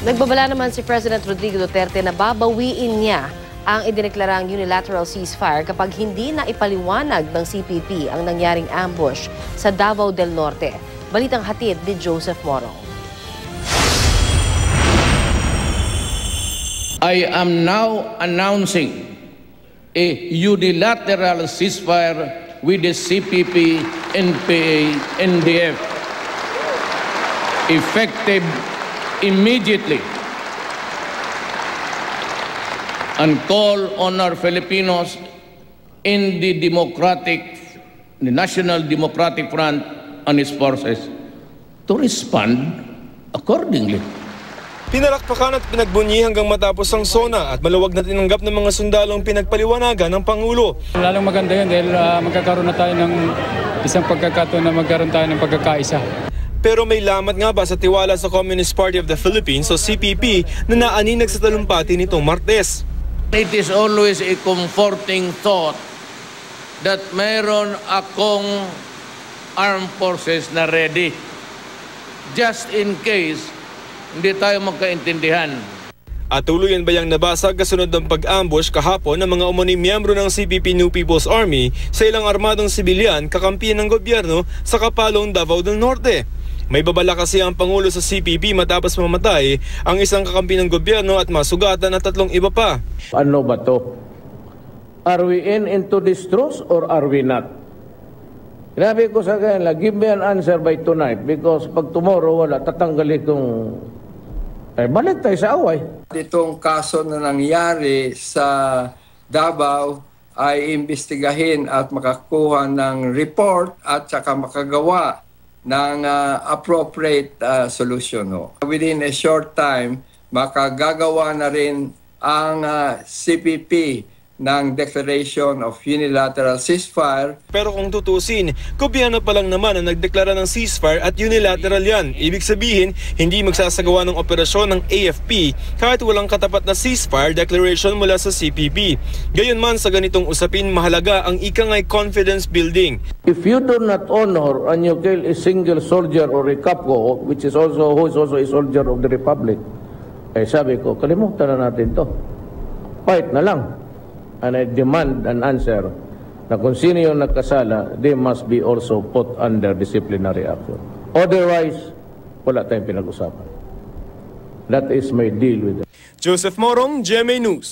Nagbabala naman si President Rodrigo Duterte na babawiin niya ang idineklarang unilateral ceasefire kapag hindi na ipaliwanag ng CPP ang nangyaring ambush sa Davao del Norte. Balitang hatid ni Joseph Morong. I am now announcing a unilateral ceasefire with the CPP, NPA, NDF, effective immediately, and call on our Filipinos in the National Democratic Front and its forces to respond accordingly. Pinalakpakan at pinagbunyi hanggang matapos ang SONA at maluwag na tinanggap ng mga sundalong pinagpaliwanagan ng Pangulo. Lalong maganda yun dahil magkakaroon na tayo ng isang pagkakataon na magkaroon tayo ng pagkakaisa. Pero may lamat nga ba sa tiwala sa Communist Party of the Philippines o CPP na naaninag sa talumpati nitong Martes? It is always a comforting thought that mayroon akong armed forces na ready just in case hindi tayo magkaintindihan. At tuluyan ba yang nabasag kasunod ng pag-ambush kahapon ng mga umuning miyembro ng CPP New People's Army sa ilang armadong sibilyan kakampihan ng gobyerno sa Kapalong, Davao del Norte? May babala kasi ang Pangulo sa CPP matapos mamatay ang isang kakampi ng gobyerno at masugatan at 3 iba pa. Ano ba to? Are we into this truce or are we not? Sinabi ko sa kanila, give me an answer by tonight because pag tomorrow wala, tatanggalin itong balik tayo sa away. Itong kaso na nangyari sa Davao ay imbestigahin at makakuha ng report at saka makagawa ng appropriate solution. Within a short time, makagagawa na rin ang CPP ng Declaration of Unilateral Ceasefire. Pero kung tutusin, gobyerno pa lang naman ang nagdeklara ng ceasefire at unilateral yan. Ibig sabihin, hindi magsasagawa ng operasyon ng AFP kahit walang katapat na ceasefire declaration mula sa CPP. Gayunman sa ganitong usapin, mahalaga ang ikangay confidence building. If you do not honor and you kill a single soldier or a capco, who is also a soldier of the Republic, sabi ko, kalimutan na natin to. Fight na lang. And I demand an answer na kung sino yung nagkasala, they must be also put under disciplinary action. Otherwise, wala tayong pinag-usapan. That is my deal with them. Joseph Morong, GMA News.